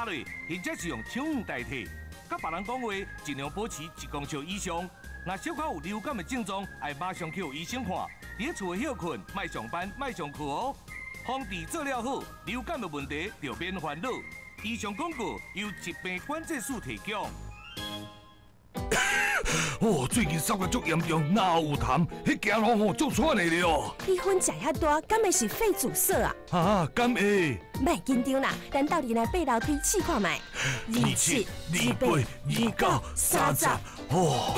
落，或者是用唱语代替。甲别人讲话，尽量保持1公尺以上。若小可有流感的症状，要马上去医生看。伫厝休困，莫上班，莫上课哦。防治做了好，流感的问题就免烦恼。以上广告由疾病管制署提供。哦，最近3月足严重，哪有痰？迄行路吼足喘的了。你薰食遐大，敢会是肺阻塞啊？啊，敢会？莫紧张啦，咱斗阵来爬楼梯试看卖。27、28、29、30。哦。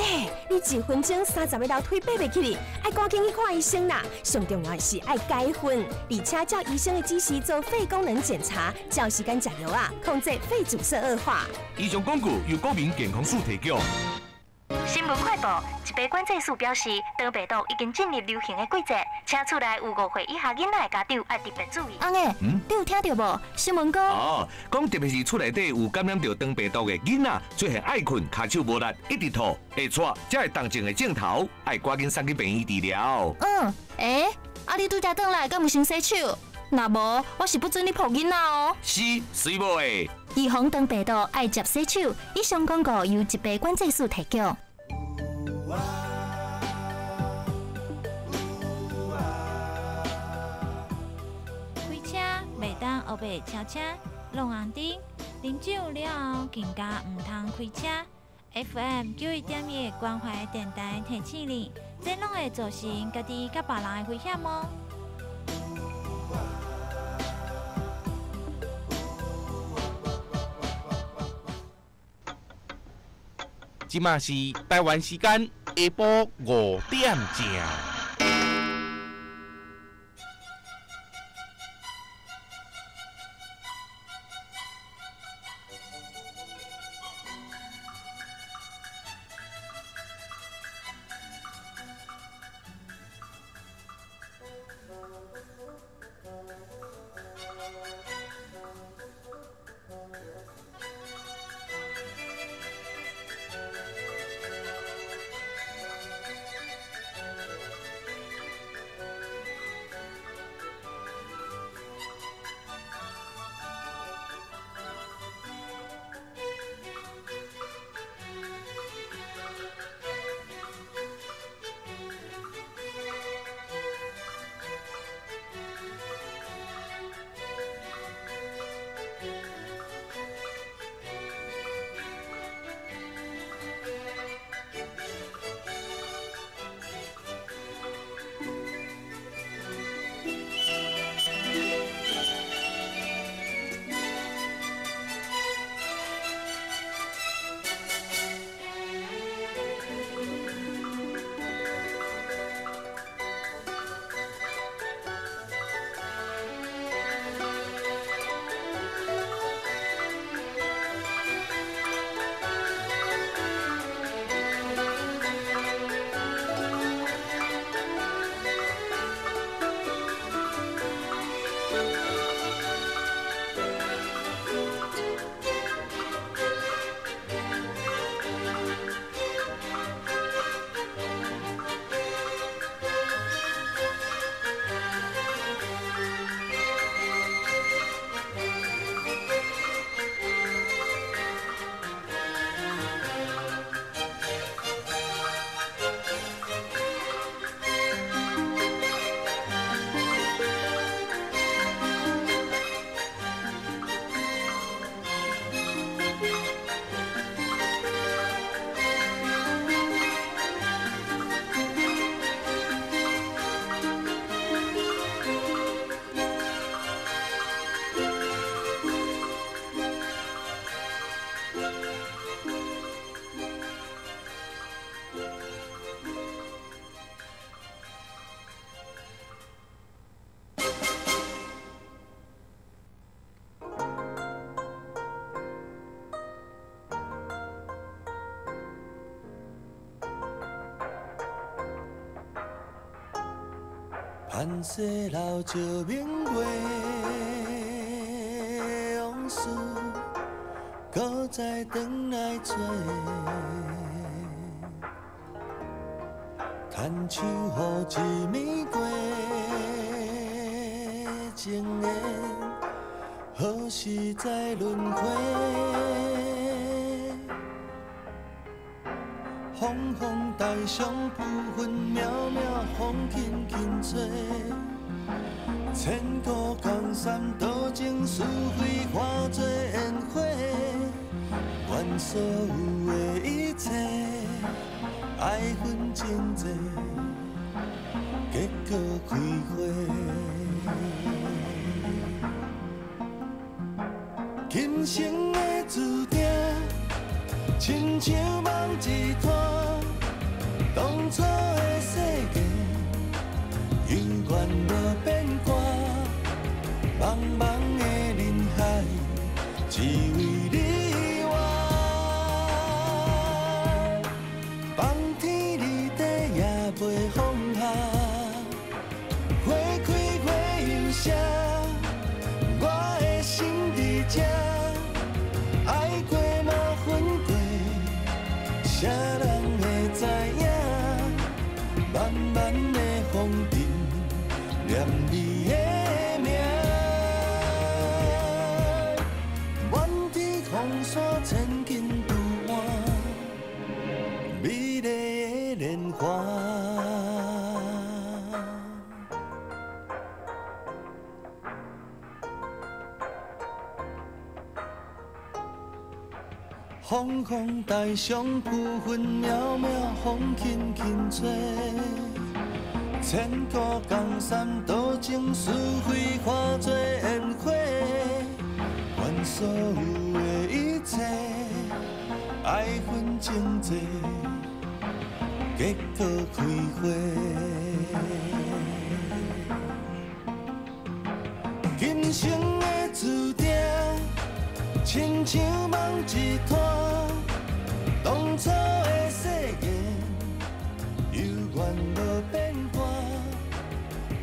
你1分钟30个楼梯爬袂起哩，爱赶紧去看医生啦。上重要的是爱解薰，而且照医生的指示做肺功能检查，照时间食药啊，控制肺阻塞恶化。以上广告由国民健康署提供。新闻快报：疾病管制署表示，长病毒已经进入流行的季节，请厝内有5岁以下囡仔的家长要特别注意。阿妹，你有听到无？新闻讲讲特别是厝内底有感染到长病毒的囡仔，出现爱困、骹手无力、一直吐、会喘，才会动静的镜头，要赶紧送去病院治疗。你拄才转来，敢有先洗手？若无，我是不准你抱囡仔哦。是，水无的。预防长病毒，爱接洗手。以上广告由疾病管制署提供。开车袂当后背超车，弄红灯，啉酒了后更加唔通开车。FM 91.1关怀电台提醒你，这拢会造成家己甲别人的危险哦。即马是台湾时间下晡5点正。盼世老照明月，往事搁再转来做。牵手予一暝过，情缘何时再轮回？台上浮云渺渺，风轻轻吹。千古江山多情是非化作烟火，愿所有的一切爱恨情债，结果开花。今生的注定，亲像梦一团，当初的世界。永远无变卦，茫茫的人海，只为你我。放天离地也袂放下，花开花又谢，我的心伫这，爱过嘛分过，谁人会知影？漫漫的风尘。念你的名，满天风沙千斤渡换，美丽的莲花。风风台上浮云渺渺，风轻轻吹。千古江山多情是非化作烟火，愿所有的一切爱恨情债，结果开花。今生的注定，亲像梦一团，当初的世界犹原无变。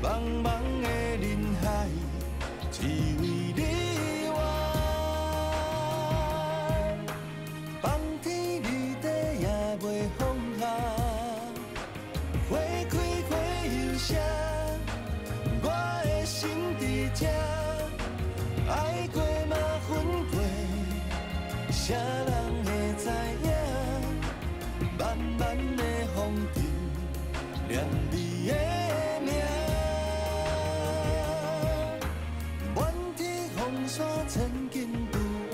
茫茫的人海，只为你我。放天离地也袂放下，花开花又谢，我的心伫这，爱过嘛分过，谁人会知影？漫漫的风尘，念你的。千斤渡换，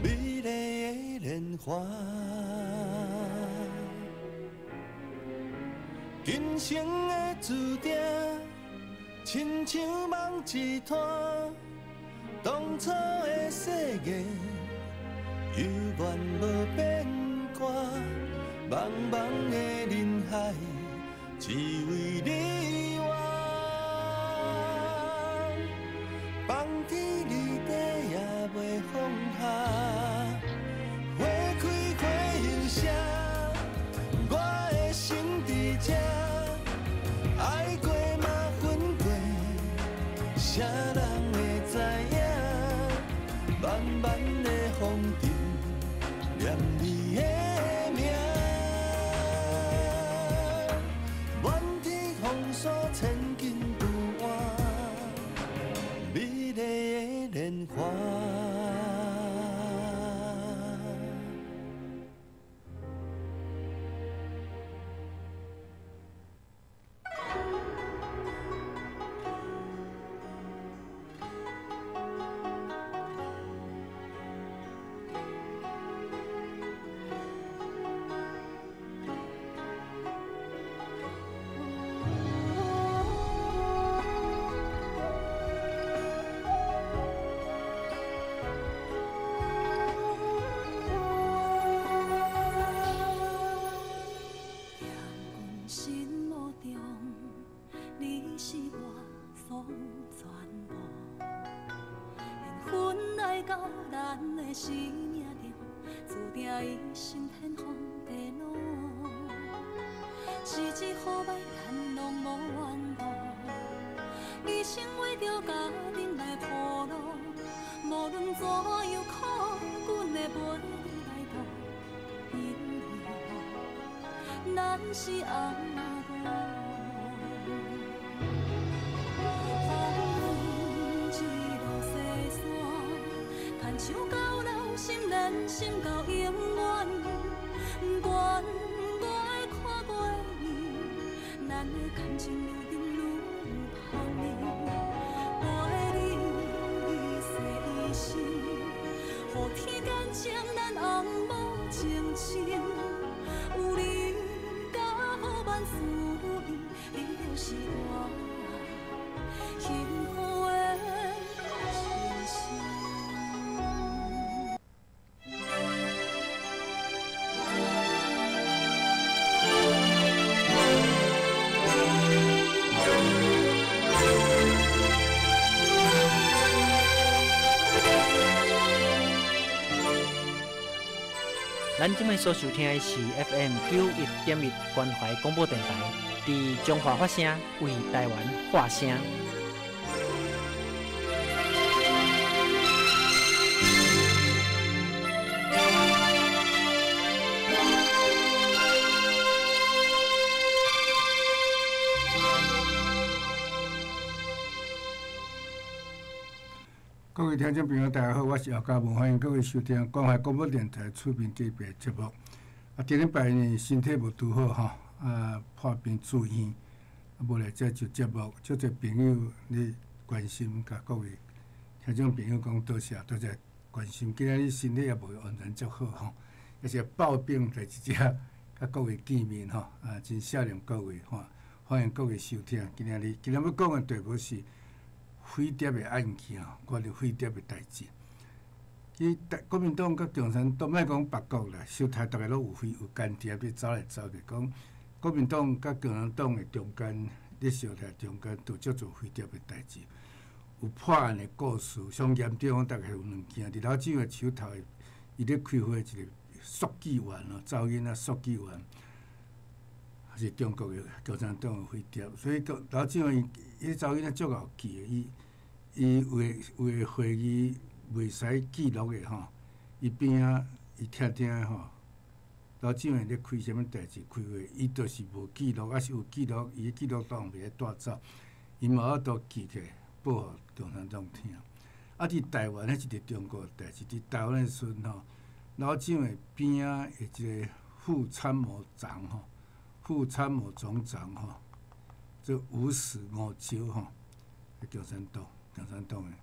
美丽的莲花。今生的注定，亲像梦一团。当初的世界，犹原无变卦。茫茫的人海，只为你我。放天离地也袂放下，花开花又谢，我的心伫这，爱过嘛分过，谁人会知影？漫漫的风尘，念你的名，满天风沙千斤渡换。美丽的莲花。生命中，注定一生天荒地老。是一呼百叹拢无缘路，一生为着家庭来铺路。无论怎样苦，阮会陪你来渡。因为咱是翁仔路。牵手到老，心连心到永远，愿咱的感情愈沉愈芳味，陪你一世一生，予天间将咱红幕情深。有你甲好万事意，你就是我幸福的人生。咱今摆所收听的是 FM 91.1关怀广播电台，伫中华发声，为台湾发声。各位听众朋友，大家好，我是姚嘉文，欢迎各位收听关怀广播电台厝边隔壁节目。今礼拜呢，身体无拄好吼，破病住院，无来遮就节目，足侪朋友咧关心，甲各位听众朋友讲多谢关心。今仔日身体也无完全足好吼，也是抱病在即遮，甲各位见面吼，真谢念各位吼，欢迎各位收听。今日要讲的题目是飞碟的案件，关于飞碟的代志。国民党甲共产党，莫讲别国啦，小台大家拢有间谍咧走来走去。讲国民党甲共产党的中间，咧小台中间都足做飞碟的代志，有破案的故事。上严重，大概有2件。伫老蒋的手头，伊咧开发一个速记员哦，噪音啊速记员，是中国的共产党的飞碟。所以老蒋伊噪音啊足后记的，伊有个会议袂使记录的吼，伊边仔伊听听吼，老蒋会咧开什么代志开会，伊就是无记录，还是有记录，伊记录档袂咧带走，伊嘛法度记起来报互共产党听。伫台湾迄是伫中国的代志，伫台湾的时阵吼，老蒋的边仔的一个副参谋长吼，副参谋总长吼，这吴史五洲吼，共产党的。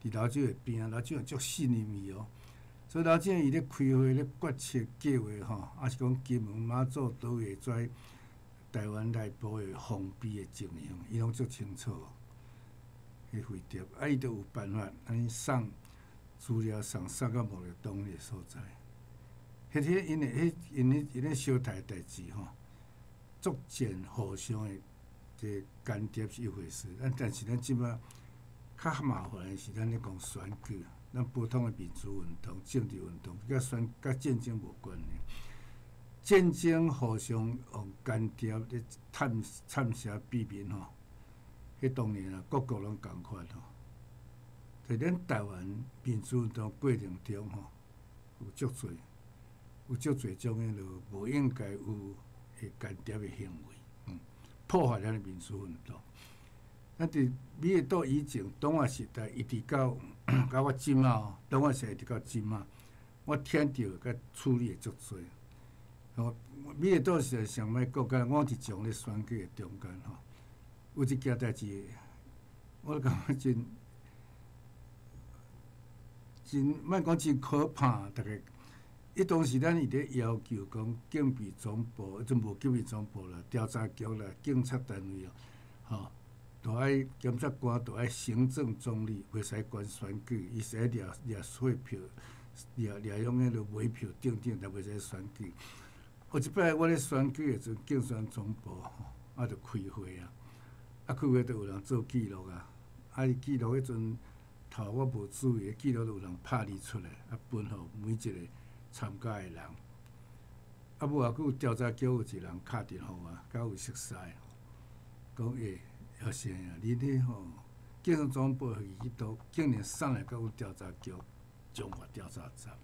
伫老蒋的边，老蒋足信任伊哦，所以老蒋伊咧开会咧决策计划吼，还是讲金门、马祖都会跩台湾内部的封闭的情形，伊拢足清楚哦。迄飞碟，伊都有办法安尼送资料送到某个党的所在。因咧小台代志吼，逐渐互相的这间谍是一回事，但是咱即摆较麻烦的是，咱咧讲选举，咱普通的民主运动、政治运动，甲战争无关的。战争互相用间谍咧探写秘密吼，迄当然啊，各国拢共款吼。在咱台湾民主运动过程中吼，有足侪种诶就无应该有诶间谍诶行为，破坏咱诶民主运动。咱伫美国岛以前党外时代，一直到我即仔党外时代一直到即仔，我听到甲处理诶足侪。美国岛是上歹国家，我伫从咧选举诶中间吼，有一件代志，我感觉真莫讲真可怕，大概。当时咱伊咧要求讲，警备总部，就无警备总部啦，调查局啦，警察单位哦，吼。都爱检察官，都爱行政中立，袂使管选举，伊使掠税票，掠用迄落买票等等，才袂使选举。有一摆我咧选举的时阵，竞选总部吼，就开会啊，开会都有人做记录啊，伊记录迄阵头我无注意，记录都有人拍字出来，分互每一个参加的人。尾啊，佫有调查局有一个人敲电话啊，较有熟识，讲要是啊，你咧吼，警察总部去到，竟然送来到阮调查局中华调查站，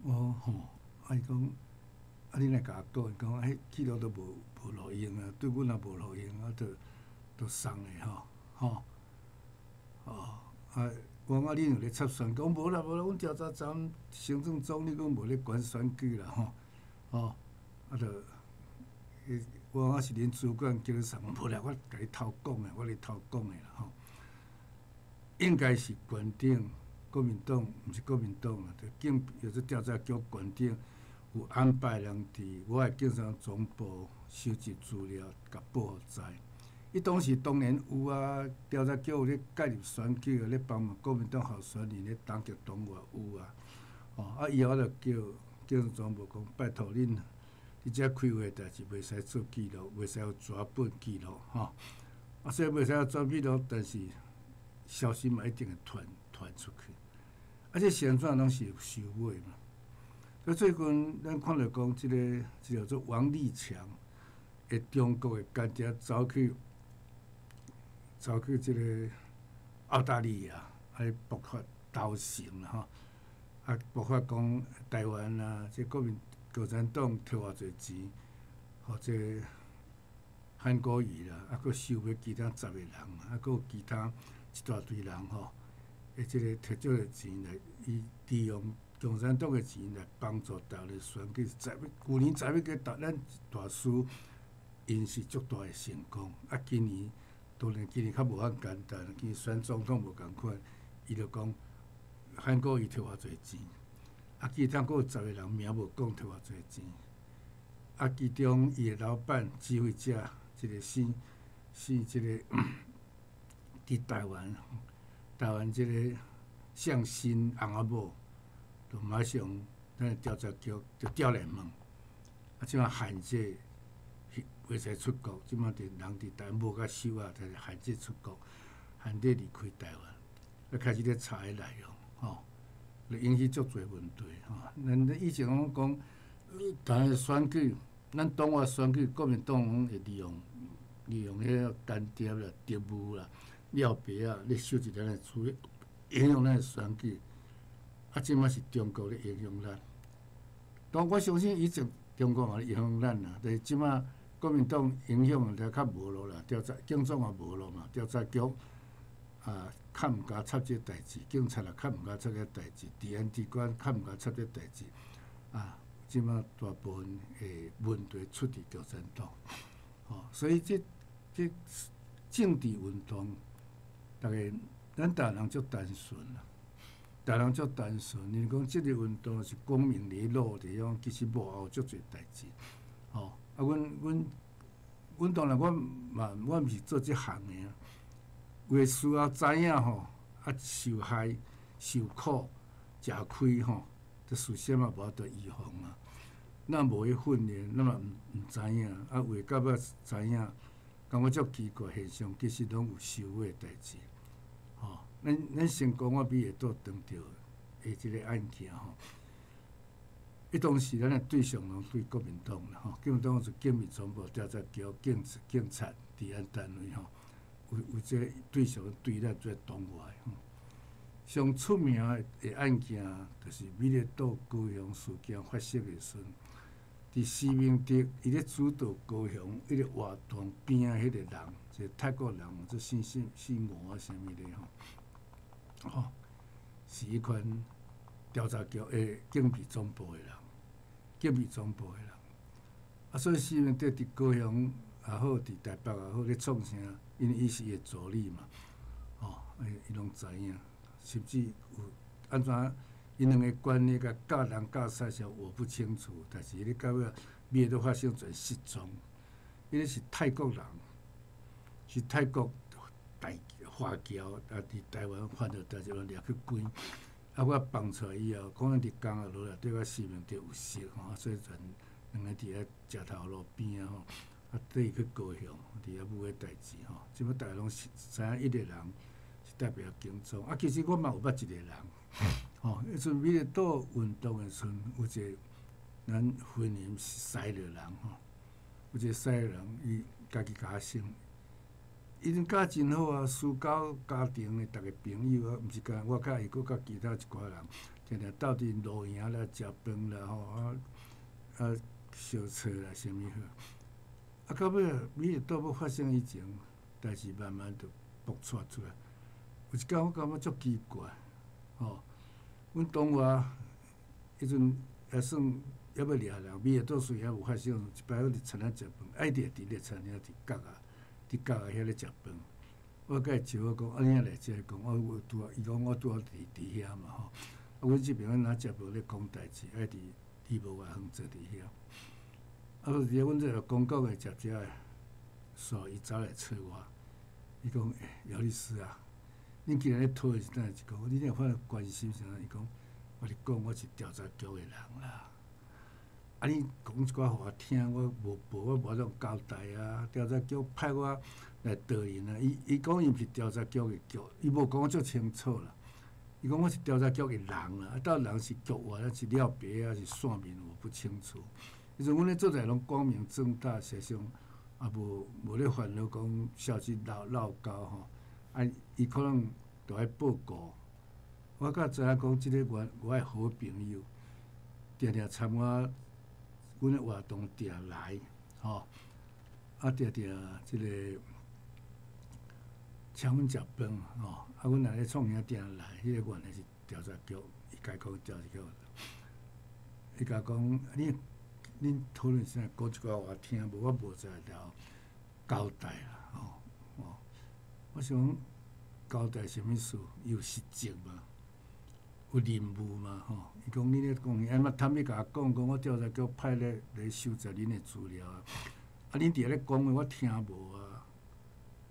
我吼，伊讲，你来甲我讲，讲，迄记录都无路用啊，对阮也无路用啊，都送的吼，我讲你有咧插选，讲无啦，阮调查站行政总理讲无咧管选举啦吼。哦，我是恁主管叫你上，无啦，我甲你偷讲诶，我咧偷讲诶啦吼。应该是县长，国民党毋是国民党啦，有这调查局县长有安排人伫我诶警察总部收集资料，甲报互知。伊当时当然有啊，调查局有咧介入选举，咧帮忙国民党候选人咧当局党外有啊。哦，以后就叫警察总部讲，拜托恁。你遮开会代志袂使做记录，袂使有纸本记录吼。所以袂使有纸记录，但是消息嘛一定会传出去。这宣传拢是有收尾嘛。所以最近咱看到讲，即个叫做王立强，诶，中国诶间谍走去即个澳大利亚，爆发投诚啦吼。爆发讲台湾啊，即国民共产党摕偌济钱，或者韩国瑜啦，佫收买其他10个人，佫有其他一大堆人吼，即个摕足个钱来，利用共产党个钱来帮助台湾选举。去年11月咱大师，因是足大个成功。今年当然今年较无遐简单，今年选总统无共款，伊就讲韩国瑜摕偌济钱。其他佫有10个人名无讲摕偌济钱，其中伊个老板指挥者，即个是即个伫台湾即个向新翁仔某，就马上咱调查局就调来问，即摆限制袂使出国，即摆人伫台湾无甲收啊，就是限制出国，限制离开台湾，开始咧查个内容吼。就引起足侪问题吼。咱以前讲，台湾选举，咱党外选举，国民党会利用迄个间谍啦、特务啦、廖白啊，咧收集咱的资料，影响咱的选举。即摆是中国咧影响咱。当我相信以前中国嘛咧影响咱啦，但是即摆国民党影响就较无咯啦，调查警总也无咯嘛，调查局较毋敢插这代志，警察也较毋敢插这代志，治安机关较毋敢插这代志。即摆大部分诶问题出伫共产党，所以这政治运动，咱大人足单纯啦，大人足单纯。你讲这个运动是光明磊落地方，其实幕后足侪代志。阮当然我毋是做这行的啊。为需要知影吼，受害、受苦、食亏吼，这事先嘛无法度预防啊。咱无去训练，咱嘛毋知影。为到尾知影，感觉足奇怪现象，其实拢有收尾代志。咱先讲我比下倒当着的即个案件吼，当时咱的对象拢对国民党啦吼，国民党是警察总部、调查局、警察、治安单位吼。有这对象对咱做党外上出名的案件，就是美丽岛高雄事件发生的时阵，伫施明德伊咧主导高雄迄个活动边啊，迄个人，一个泰国人，这姓吴啊，啥物咧吼，是迄款调查局的警备总部的人，所以施明德伫高雄也好，伫台北也好，咧创啥？因为伊是伊的助理嘛，伊拢知影，甚至有安怎，因两个关系甲教人教啥啥我不清楚，但是咧到尾尾都发生做失踪，伊咧是泰国人，是泰国华侨，伫台湾犯着代志，掠去关，我放出来以后，可能伫江啊落来对我施明德有熟所以两个伫咧食头路边吼。对伊去高雄，伫遐舞个代志吼，即摆大家拢知影一个人是代表警总。其实我嘛有捌一个人，迄阵美丽岛运动的时阵，有一个咱婚姻是西的人有一个西的人，伊家己家生，伊真教真好啊，私交家庭的逐个朋友啊，毋是干我甲伊，佮甲其他一寡人，定定斗阵露营啦、食饭啦小车啦，啥物好。到尾美丽岛要发生以前，代志慢慢就爆出来。有一天我感觉足奇怪，阮同学迄阵也算要掠人，美的倒水还有发生，一摆我伫餐厅食饭，爱伫咧餐厅伫角遐咧食饭。我甲伊招我讲，你若来遮讲，我拄啊，伊讲我拄啊伫遐嘛吼。阮即边阮若食无咧讲代志，爱伫无外远坐伫遐。伫咧阮这个公共的食遮，所以伊走来找我，伊讲姚律师啊，恁今日咧讨的是哪一个？你若发关心啥？伊讲，我是讲我是调查局的人啦。啊，你讲一寡互我听，我无种交代啊。调查局派我来倒人啊。伊讲伊毋是调查局的局，伊无讲足清楚啦。伊讲我是调查局的人啦，啊，到人是局外，还是了别啊，是线面我不清楚。迄阵阮咧做代拢光明正大，实际上也无咧烦恼讲消息闹交吼。啊，伊可能着爱报告。我甲知影讲，即个我的好朋友，定定参我。阮的活动定来，吼，啊定即个请阮食饭，吼，啊阮若咧创啥定来，迄个原来是调查局，伊甲讲调查局，伊甲讲恁讨论啥，讲一寡我听，无我无在了交代啦，吼，我想交代啥物事？有实质嘛？有任务嘛吼？伊讲你咧讲，安怎坦你甲我讲，我调查局派来收集恁的资料啊！啊，恁伫咧讲话，我听无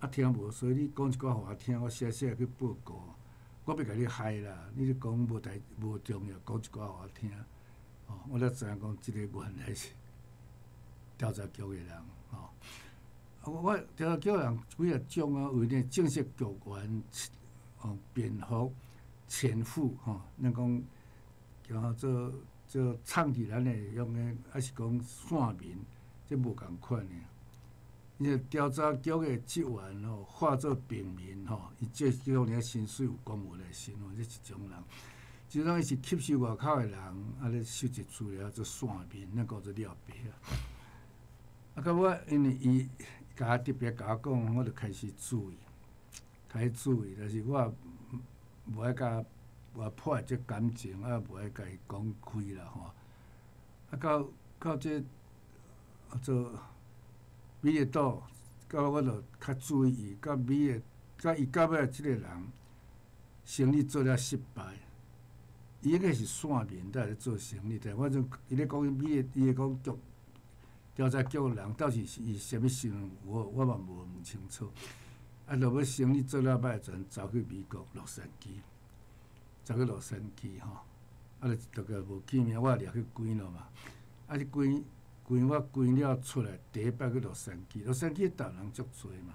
啊，听无，所以你讲一寡互我听，我写去报告。我要甲你害啦！你咧讲无重要，讲一寡互我听。哦，我才知影讲，即个原来是调查局的人吼。我调查局人几啊种啊，有咧正式局员、辩护。前夫吼，咱讲叫做唱起咱的用的，还是讲线面，这无共款的。伊个调查局的职员吼，化作平民吼，伊这叫咧薪水有公务的身份，这一种人。就当伊是吸收外口的人，啊咧收集资料做线面，咱讲做了白啊。啊，到我因为伊甲特别甲我讲，我就开始注意，但是我。无爱甲我破这感情，啊，无爱甲伊讲开啦吼。啊，到这做美的岛，到我就较注意伊，甲美的，甲伊到尾即个人生意做了失败，伊应该是线面在咧做生意，但反正伊咧讲美的，伊咧讲局调查局的人，到底是伊啥物身份，我嘛无唔清楚。啊，落尾生意做了歹，阵走去美国洛杉矶，吼，啊，就个无见面，我掠去关了嘛。啊，去关我关了出来，第一摆去洛杉矶台人足多嘛，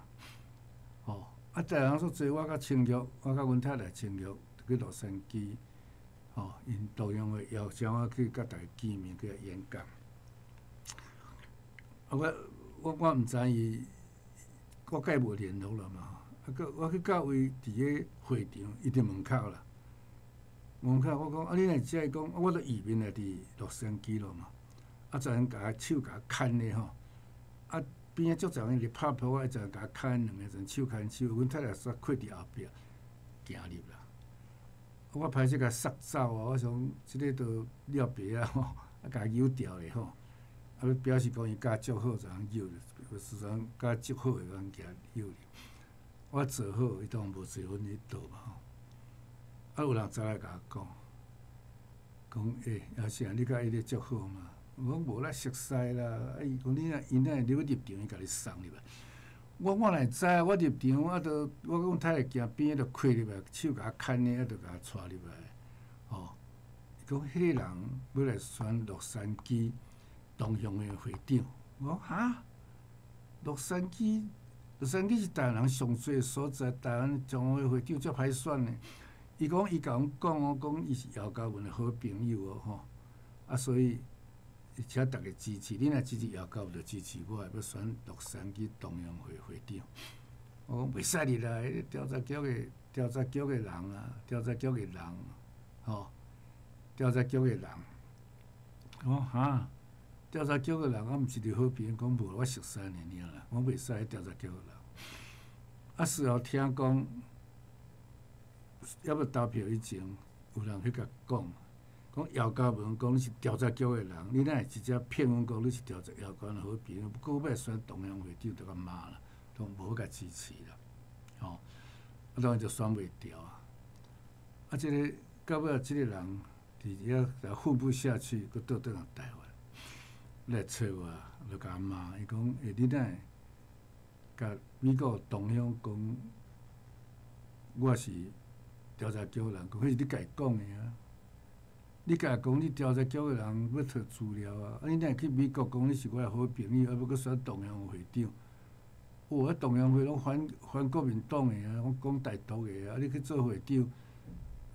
吼，啊，台人足多，我甲青玉，我甲阮太太青玉去洛杉矶，吼，因同样的邀请我去甲大家见面，去演讲。啊，我毋知伊。我甲伊无联络了嘛，啊，我去到位伫个会场，伊伫门口啦。门口我讲，啊，你来遮？伊讲，我都移民来伫洛杉矶了嘛。啊，昨人甲手甲牵咧吼，啊，边仔足侪人伫拍扑，我昨人甲牵两个人手牵手，阮太太煞跪伫后壁行入啦。我歹势甲杀走啊！我想即个都了白啊吼，啊，甲扭掉咧吼。啊，表示讲伊甲足好，就通扭咧，时常甲足好诶，通行扭咧。我做好，伊当然无做阮迄道嘛吼。啊，有人走来甲我讲，也是啊，你甲伊咧足好嘛？我讲无啦，熟悉啦。啊，伊讲你若因若入场，伊甲你送入来。我哪会知啊？我入场，我讲太太行边，就开入来，手甲牵咧，就甲带入来。吼，伊讲迄个人要来选洛杉矶。东向的会长，我讲哈，洛杉矶是台湾人上多的所在，台湾中央的会长足歹选的。伊讲伊甲阮讲，我讲伊是姚嘉文的好朋友哦吼，啊所以请大家支持，你若支持姚嘉文，就支持我，要选洛杉矶东洋会会长。我讲袂使你啦，调查局的人啊，调查局的人，吼，调查局的人，我讲哈。调查局的人，我毋是你好朋友，讲无我熟悉你啦，我袂使调查局的人。啊，事后听讲，要要投票以前，有人去甲讲，讲姚嘉文讲你是调查局的人，你哪会直接骗阮讲你是调查姚嘉文好朋友？不过尾选中央会长就甲骂啦，都无甲支持啦，吼，当然就选袂掉啊。啊，即个到尾即个人伫遐混不下去，佮倒转来台湾来找我，就甲骂，伊讲你哪会甲美国同乡讲我是调查局的人？迄是你家己讲的啊。你家讲你调查局的人要摕资料啊，你哪会去美国讲你是我的好朋友，还要搁选中央会长？哦，中央会拢反国民党的啊，拢讲台独的啊，你去做会长，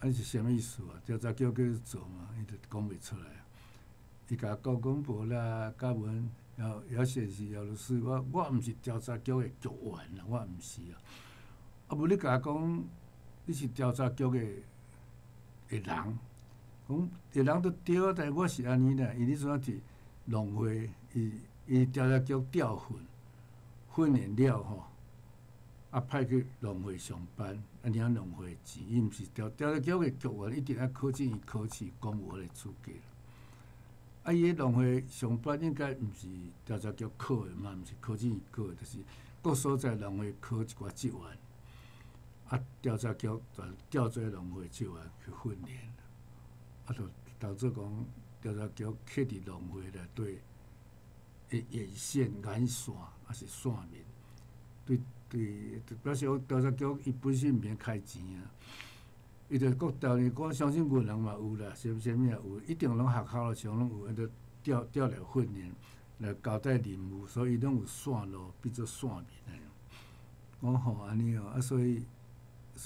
啊是啥物意思啊？调查局叫你做嘛，伊就讲袂出来啊。伊甲讲无啦，嘉文姚先生、姚律师，我毋是调查局的局员啊，我毋是啊。啊，无你甲讲你是调查局的人。讲个人都对啊，但是我是安尼啦，伊迄阵仔伫农会，伊调查局调训练了吼，啊派去农会上班，啊领农会钱，伊毋是调查局的局员，一定要考证伊考试公务的资格。啊，伊喺农会上班应该毋是调查局考的嘛，毋是考证伊考的，就是各所在农会考一寡职员，啊调查局就调做农会职员去训练。啊，就导致讲调查局刻伫农会内底的沿线、眼线还是线面，对，表示讲调查局伊本身毋免开钱啊，伊就各调呢，我相信文人嘛有啦，啥物也有，一定拢学校上拢有，就调来训练来交代任务，所以拢有线路变做线面诶。我吼安尼哦，啊所以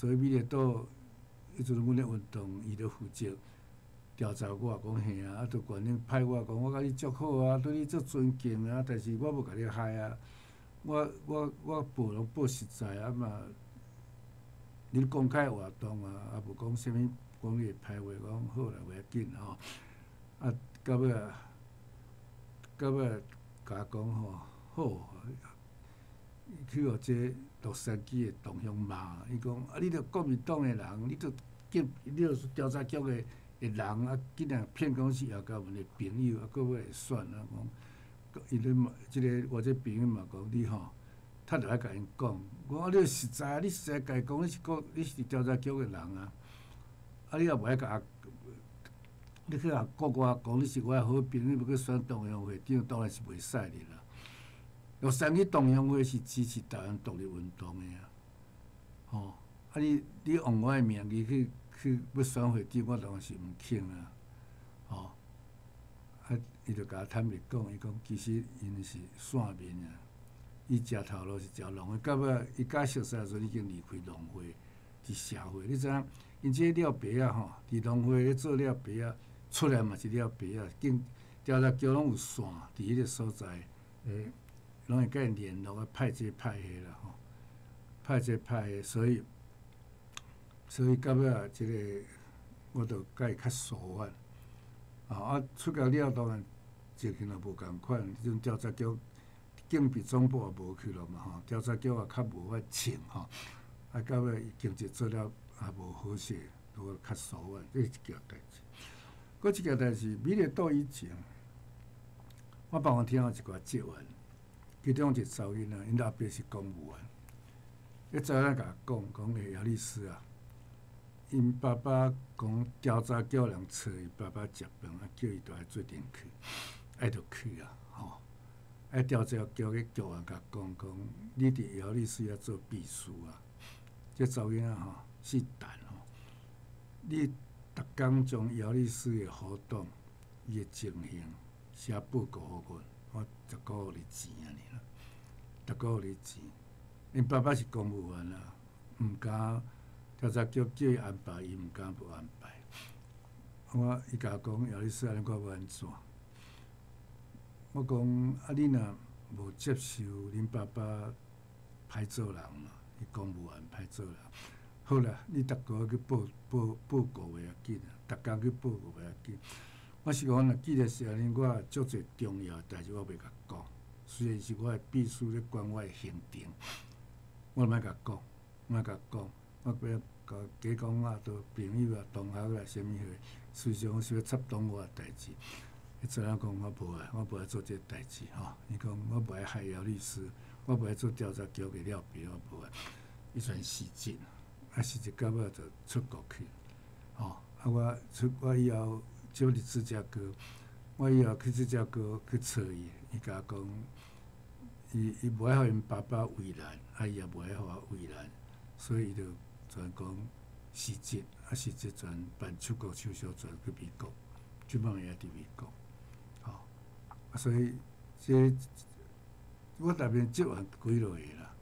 美丽岛迄阵阮咧运动，伊咧负责。调查我讲嘿啊，啊，就管恁派我讲，我甲你足好啊，对你足尊敬啊，但是我无甲你害啊，我报拢报实在啊嘛，你公开活动啊，啊无讲啥物讲你派话讲好啦，袂要紧吼，啊到尾甲讲吼好，去互这洛杉矶的同乡骂，伊讲啊，你着国民党的人，你着是调查局的。人啊，竟然骗讲是姚嘉文的朋友，啊，搁要来选啊，讲，伊咧嘛，即个我这朋友嘛讲你吼，他着爱甲因讲，我讲你实在，你实在家讲你是调查局的人啊，啊，你也无爱甲，你去甲我讲你是我的好朋友，要去选中央会长，当然是袂使的啦。洛杉矶中央会是支持台湾独立运动的啊，吼，啊你用我的名义去要选会长，我当然是毋肯啊，吼，啊，伊就甲我坦白讲，伊讲其实因是线面啊，伊食头路是食农会，到尾伊甲熟悉的时阵已经离开农会，伫社会，你知影？因这了白啊吼，伫农会咧做了白啊，出来嘛是了白啊，经调查局拢有线，伫迄个所在，拢会甲因联络啊，派这派迄啦吼，派这派迄，所以到尾啊，即个我着甲伊较疏远，啊出国了当然情形也无共款，迄阵调查局警备总部也无去了嘛吼，调查局也较无法请吼，啊到尾伊经济做了也无好势，都较疏远，这是一件代志。搁一件代志，美丽岛以前，我帮我听到一寡职员，其中一个查某囡仔，因阿爸是公务员，迄查某仔甲我讲姚律师啊。因爸爸讲调查局人找伊爸爸食饭，啊叫伊倒来做阵去，爱就去啊，吼！啊调查局个局员甲讲，你伫姚律师遐做秘书啊，这查某囡仔吼是蛋吼，你逐工将姚律师的活动、伊的情形写报告互阮，我逐个月你钱安尼啦，逐个月你钱。因爸爸是公务员啦，毋敢。调查局叫伊安排，伊毋敢无安排。伊甲我讲，姚律师安尼我要安怎？我讲啊，你若无接受恁爸爸歹做人嘛，伊公务员歹做人。好啦，你逐个月去报告袂要紧啊，逐工去报告袂要紧。我是讲，若既然是安尼，我也足侪重要代志我袂甲讲。虽然是我的秘书咧管我的行程，我莫甲讲，莫甲讲。我加讲啊，都朋友啊、同学啦，啥物货，随常是要插动我诶代志。伊知影讲我无爱做这代志吼。伊讲我无爱害姚律师，我无爱做调查局嘅了别，我无爱。伊全死劲，死一到尾就出国去，吼。我以后就伫芝加哥，我以后去芝加哥去找伊，伊甲我讲，伊无爱互因爸爸为难，伊也无爱互我为难，所以伊就全讲辞职，辞职全办出国手续全去美国，即摆也伫美国，吼。所以我内面职员几落去啦，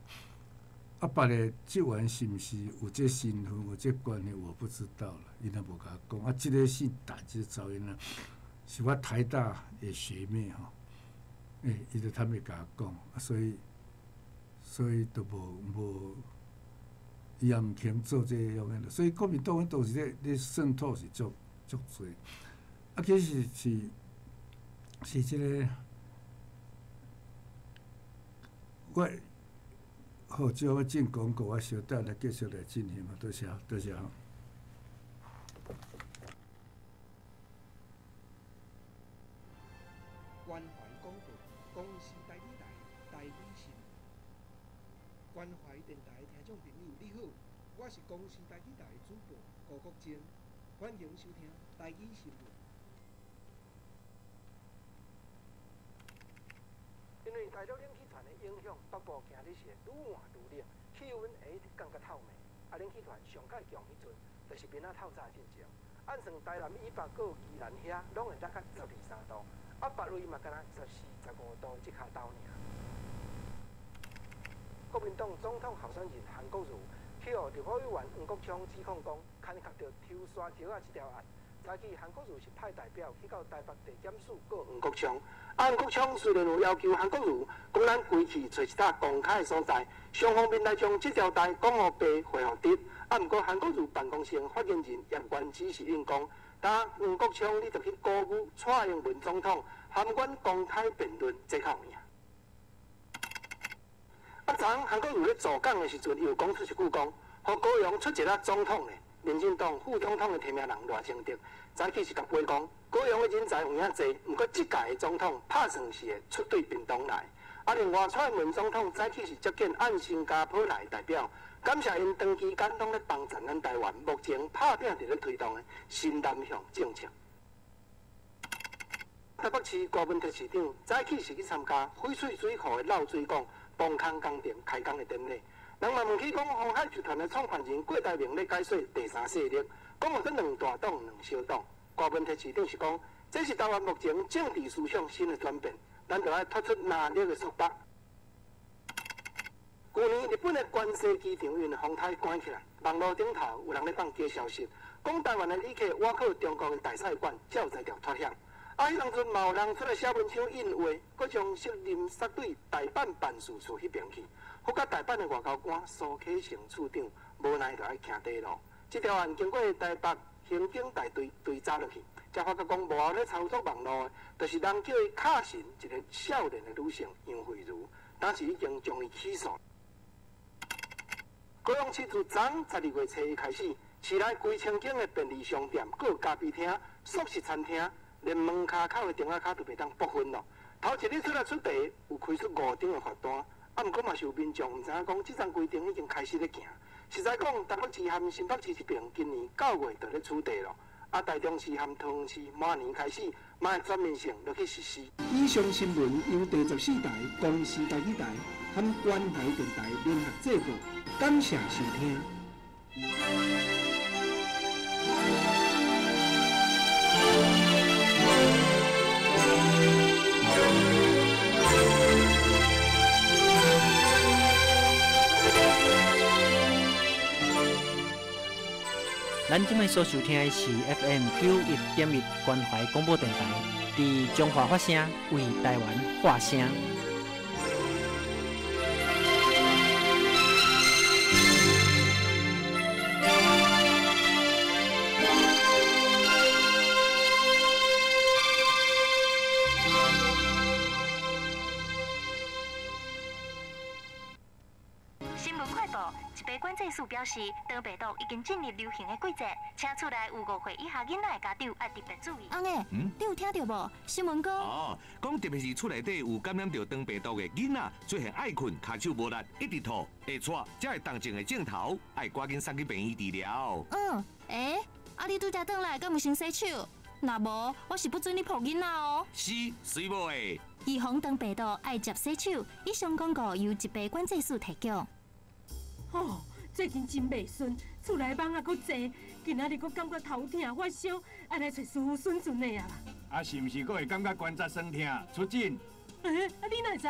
别个职员是毋是有这身份、有这关系，我不知道了，伊若无甲我讲。即个姓达，即个查囡仔，是我台大的学妹吼。伊就他们甲我讲，所以都无，伊也毋肯做这样的。所以国民党都是咧渗透是足多，其实是即个我。好，只要进广告，我稍等来继续来进行嘛，多谢。关怀广播，公司台语台台语线。关怀电台听众朋友你好，我是公司台语台主播高国坚，欢迎收听台语新闻。因为大陆冷气团的影响，北部今日是愈换愈冷，气温会降较透明。冷气团上界强迄阵，就是明仔透早进前。按算台南以北个宜兰遐，拢会达到12、13度，北类嘛敢若14、15度即下斗尔。国民党总统候选人韩国瑜去互立法委员黄国昌指控讲，牵涉着抽沙桥啊这条案。早起韩国瑜是派代表去到台北地检署告黄国昌。黄国昌虽然有要求韩国瑜公然归去找一笪公开的所在，双方面来将这条带讲互白回复得。不过韩国瑜办公室发言人叶元只是应讲，但黄国昌你着去鼓舞蔡英文总统含阮公开辩论这口尔。昨昏韩国瑜咧造港的时阵，又讲出一句讲，互高雄出一个总统的。民进党副总统的提名人赖清德，早起是甲话讲，高雄的人才有影济，不过这届的总统拍算是会出对屏东来。另外蔡英文总统早起是接见按新加坡来代表，感谢因长期间拢咧帮助咱台湾，目前拍拼伫咧推动的新南向政策。台北市高文特市长早起是去参加翡翠水库的漏水港崩坑工程开工的典礼。人嘛问起讲，鸿海集团的创办人郭台铭咧解说第三势力，讲有分两大党、两小党。高文特市长是讲，这是台湾目前政治思想新的转变，咱就要突出哪力的束缚。去年日本的关西机场因风台关起来，网络顶头有人咧放假消息，讲台湾的旅客外口中国的大使馆才有才调脱险。迄当阵嘛有人出来写文章印话，搁将责任撒对台办办事处迄边去。好甲台办的外交官苏启成处长无奈就爱行地路。这条案经过台北刑警大队追查落去，才发觉讲幕后咧操作网络的，就是人叫伊卡神一个少年的女性杨慧茹，当时已经将伊起诉。高雄市自昨12月初一开始，市内规千间的便利商店、各咖啡厅、素食餐厅，连门卡口的电话卡都袂当拨分咯。头一日出来出题，有开出5张的罚单。不过嘛是有民众唔知影讲，这项规定已经开始咧行。实在讲，台北市和新北市这边今年9月就咧处理咯。台中市和桃园市明年开始，嘛会全面性落去实施。以上新闻由第14台、公视台语台和关怀电台联合制作，感谢收听。咱即摆所收听的是 FM 91.1关怀广播电台，伫中华发声为台湾发声。署表示，东北岛已经进入流行的季节，请厝内有5岁以下囡仔的家长要特别注意。阿妹，你有听到无？新闻讲哦，讲特别是厝内底有感染到东北岛的囡仔，出现爱困、骹手无力、一直吐、会喘，才会动静的镜头，要赶紧送去病院治疗。你拄则转来，敢有先洗手？若无，我是不准你抱囡仔哦。是，水无的。预防东北岛爱接洗手，以上广告由疾病管制署提供。最近真袂顺，厝内蚊也阁济，今仔日阁感觉头痛、发烧，爱来找师傅顺顺的啊。是毋是阁会感觉关节酸痛、出疹？你哪知？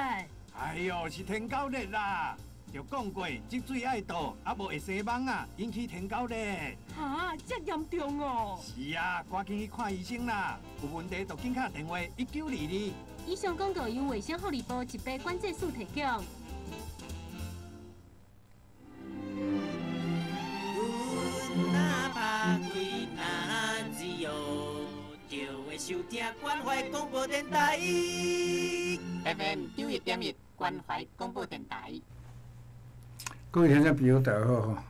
哎呦，是天狗热啦！就讲过，积水爱倒，无会生蚊啊，引起天狗热。这严重哦！是啊，赶紧去看医生啦！有问题就紧打电话1922。以上广告由卫生福利部疾病管制署提供。哪怕困难自由，就会收听关怀广播电台 FM 91.1关怀广播电台。各位听众朋友，大家好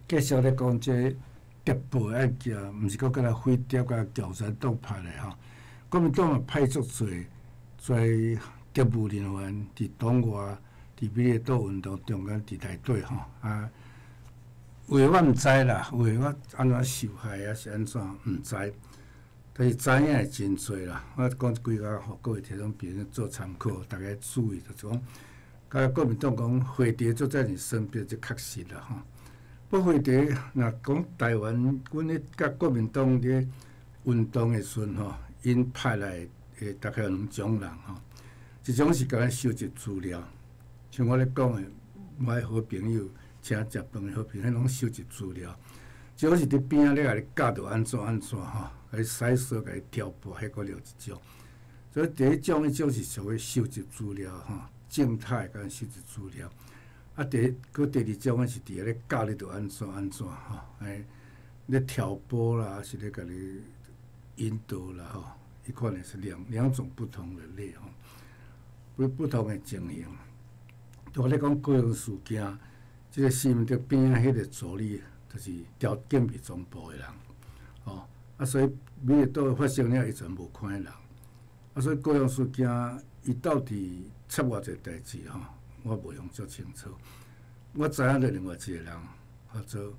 继续咧讲这特步的案件，毋是讲甲咱飞碟甲共产党派的国民党也派足侪特务人员伫党外、伫美丽岛运动中间伫内底为我毋知啦，为我安怎受害还是安怎毋知，但是知影的真侪啦。我讲几个，互各位听众朋友做参考，大家注意就是讲，甲国民党讲飞碟做在你身边，这确实啦不过飞碟若讲台湾，阮咧甲国民党咧运动的时阵因派来的大概有2种人一种是甲咱收集资料，像我咧讲的，我的好朋友。请食饭的好朋友，迄拢收集资料。即种是伫边仔咧，甲你教着安怎，甲你洗扫，甲你调拨，迄个了一种。所以第一种是属于收集资料静态甲收集资料。第二种是伫咧教你着安怎咧调拨啦，是咧甲你引导啦伊可能是两种不同的类不同的情形。我咧讲各种事件。即个新闻的边仔迄个助理，就是调警备总部的人，所以美丽岛发生了，伊全无看人，所以各样事件，伊到底出偌济代志我无用足清楚。我知影着另外一个人，叫做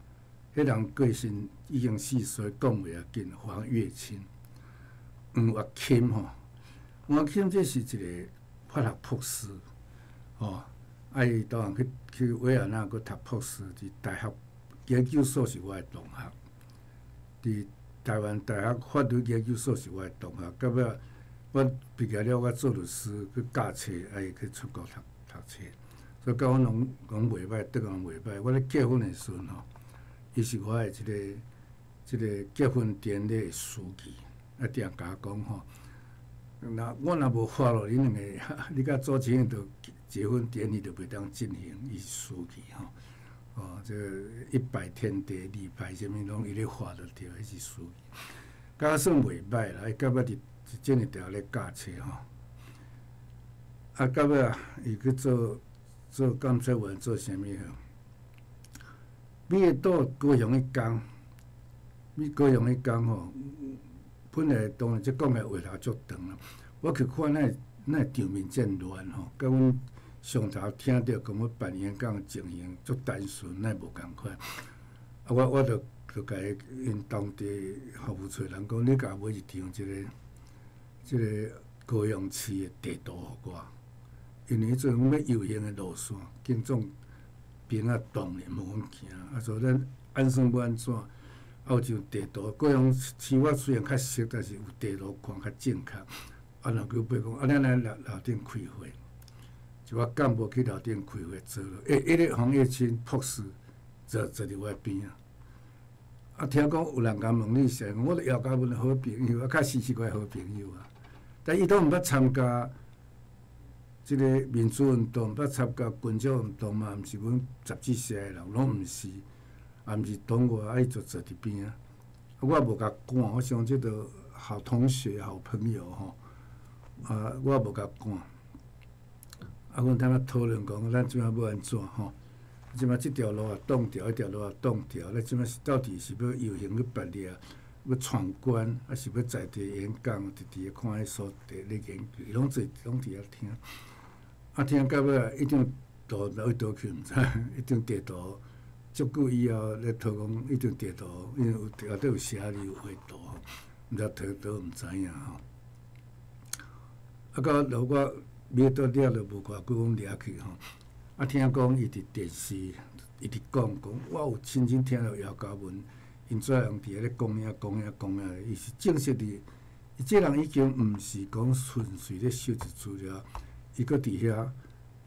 迄人过身已经40岁，讲袂要紧，黄月清，黄月清黄月清这是一个法学博士，伊当然去维也纳去读博士，伫大学研究所是我的同学，伫台湾大学法律研究所是我的同学。到尾我毕业了，我做律师去教册，伊去出国读册，所以甲我拢袂歹，对人袂歹。我咧结婚的时阵伊是我的即个结婚典礼的书记，定甲我讲我若无发落你两个，你甲主持人着。结婚典礼就袂当进行，伊是书记这100天地礼拜什么拢伊咧画着着，迄是书记，甲算袂歹啦。伊到尾伫真诶条咧教册到尾伊去做监察员做啥物美丽岛高雄迄工，高雄迄工本来当然即讲诶话头足长啦。我去看那场面真乱甲阮。上头听到讲，我办演讲情形足单纯，那无共款。我就甲因当地服务处人讲，你甲买一张即个高雄市的地图互我，因为迄阵要游行的路线，警总兵啊动咧无阮行，所以咱安算要安怎？有像地图，高雄市我虽然较熟，但是有地图看较正确。若佢袂讲，咱来楼顶开会。就我干部去楼顶开会做咯，迄个黄月清博士坐伫我边听讲有人甲问你啥，我都邀甲阮好朋友，较时我好朋友但伊都毋捌参加即个民主运动，毋捌参加军政运动嘛，毋是阮杂志社的人，拢毋是，也毋是党外，伊就坐伫边我无甲赶，我想即个好同学、好朋友我无甲赶。阮当咧讨论讲，咱即摆要安怎即摆即条路啊挡掉，迄条路啊挡掉，咱即摆是到底是要游行去别哩啊？要闯关，还是要在地演讲？直直看迄所地咧研究，伊拢伫遐听。听到尾一张图来倒去，毋知一张地图，足久以后咧讨讲一张地图，因为有后底有写字有画图，毋知倒毋知影吼。到如果买到了就无偌久，讲掠去吼。听讲伊伫电视，伊伫讲，我有亲听到姚嘉文。因怎样伫咧讲啊？伊是正式伫，伊这人已经毋是讲纯粹咧收集资料，伊搁伫遐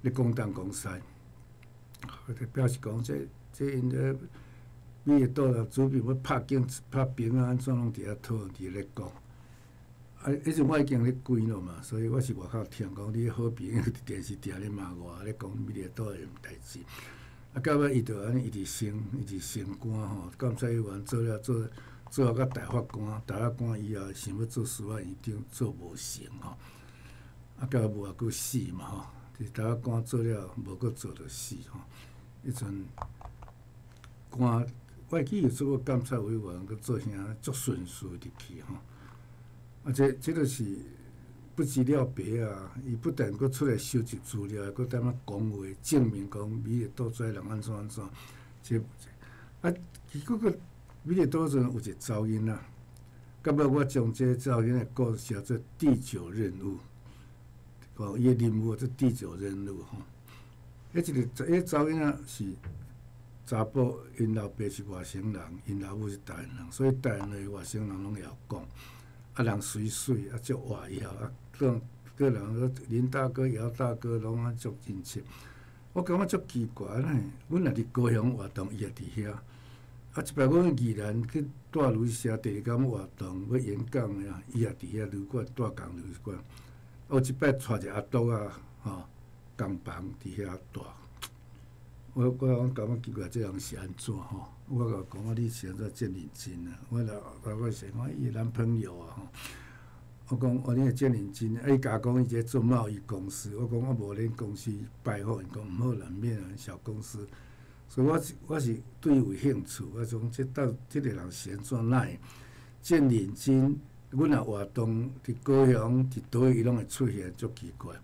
咧讲东讲西，表示讲这因咧美国岛啦，主编要拍兵啊，安怎拢伫遐讨论伫咧讲。迄阵我已经咧关了嘛，所以我是外口听讲，你好朋友伫电视底下咧骂我，咧讲美国岛诶代志。到尾伊就安尼一直升官吼，监察委员做到到大法官以后想要做司法院长，做无成吼。到尾无佫死嘛吼，伫大法官做了无佫做着死吼。迄阵官，我会记有做过监察委员，佫做啥足顺序入去吼。这就是不知了别啊！伊不但佫出来收集资料，佫踮咧讲话，证明讲美丽岛遮人安怎，这其实个美丽岛阵有一个噪音啊。到尾我将这噪音的故事写做第9任务，哦，伊的任务做第9任务吼。迄噪音啊是查甫，因老爸是外省人，因老母是台湾人，所以台湾的外省人拢会晓讲。人水水足活跃个人林大哥、姚大哥拢足亲切。我感觉足奇怪呢，阮若伫高雄活动，伊也伫遐。即摆阮宜兰去带旅社第2天活动要演讲呀，伊也伫遐旅馆带共旅馆。我即摆带一个阿斗啊，共房伫遐带。我感觉奇怪，这人是安怎吼？我甲讲你是安怎这认真啊？我是讲伊男朋友啊吼。我讲你会这认真？伊甲讲伊这做贸易公司，我讲我无恁公司拜访，伊讲毋好难免啊，小公司。所以我是对伊有兴趣。我讲这个人是安怎来？这认真，阮若活动伫高雄伫倒位伊拢会出现，足奇怪。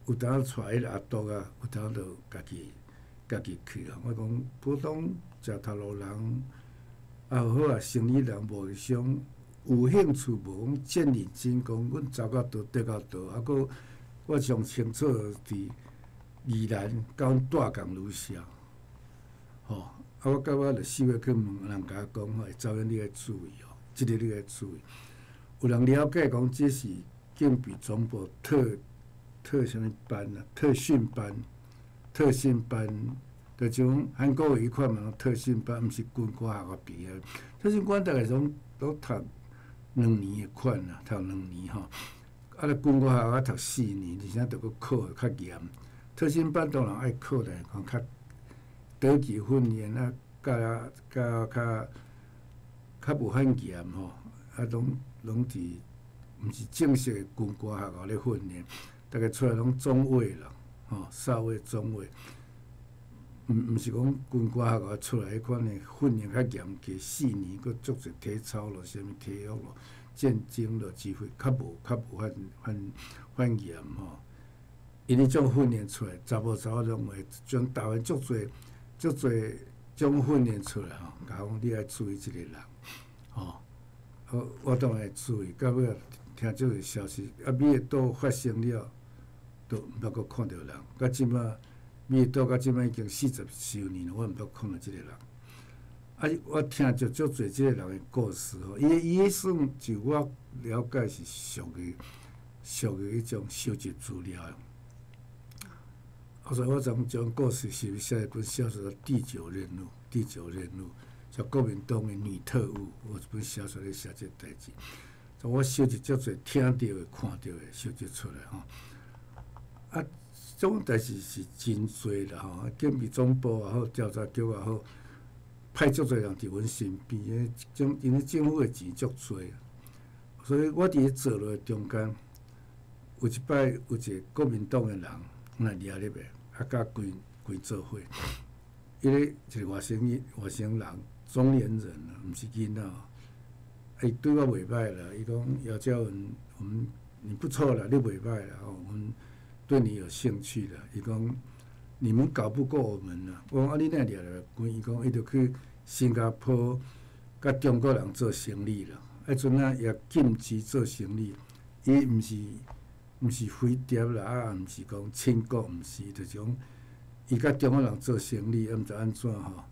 有当带迄个阿斗啊，有当就家己去啊。我讲普通食头路人，好啊，生意人无想有兴趣无讲真认真讲，阮走到倒得到倒，佫我上清楚伫宜兰甲阮带共旅社，我到尾就4月去问人家讲噪音你要注意哦，即个你要注意。有人了解讲这是警备总部特什么班啊？特训班，就像韩国有一款嘛，特训班，毋是军官学校毕业。特训班大概拢读2年的款啦，读2年吼。咧军官学校读4年，而且着佫考较严。特训班当然爱考咧，讲较短期训练啊，较无遐严吼，拢伫毋是正式的军官学校咧训练。大概出来拢中尉啦，少尉、中尉，毋是讲军官学校出来迄款的训练较严格，4年佫足侪体操咯，啥物体育咯，战争咯，机会较无遐严吼。因迄种训练出来，查某拢会将台湾足侪种训练出来吼，甲讲你爱注意即个人，我当然会注意。到尾听即个消息，美国岛发生了。都毋捌阁看到人，到即摆美国岛到即摆已经40周年了，我毋捌看到即个人。我听着足侪即个人的故事吼，伊算就我了解是属于迄种收集资料所以我将故事是写一本小说《第9任务》，叫国民党的女特务，我一本小说咧写这代志。我收集足侪听到的、看到的，收集出来吼。这种代志是真多啦吼，警备总部也好，调查局也好，派足侪人伫阮身边，因为政府的钱足多，所以我伫咧做落中间，有一摆有一个国民党的人来掠入来，甲规开做伙。伊咧一个外省人，中年人啊，毋是囡仔。伊对我袂歹啦，伊讲姚嘉文，你不错啦，你袂歹啦，我们对你有兴趣啦。伊讲你们搞不过我们啦。我讲啊，你哪掠来关？伊讲伊就去新加坡甲中国人做生意啦。迄阵啊也禁止做生意，伊毋是飞碟啦，啊，毋是讲亲国，毋是，就是讲伊甲中国人做生意，毋知安怎吼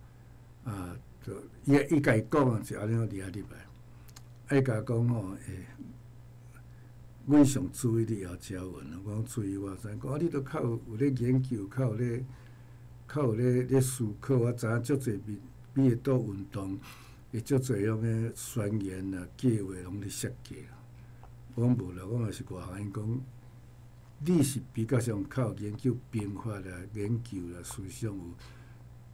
啊？就伊家己讲啊，就安尼掠入来。伊甲讲吼，阮上注意你姚嘉文啊，我讲注意我知，讲啊，你都较有咧研究，较有咧思考，我知影足侪美术岛运动，伊足侪种诶宣言啊、计划拢咧设计啊。我讲无啦，我嘛是外行，因讲你是比较上较有研究兵法啦、研究啦、思想有，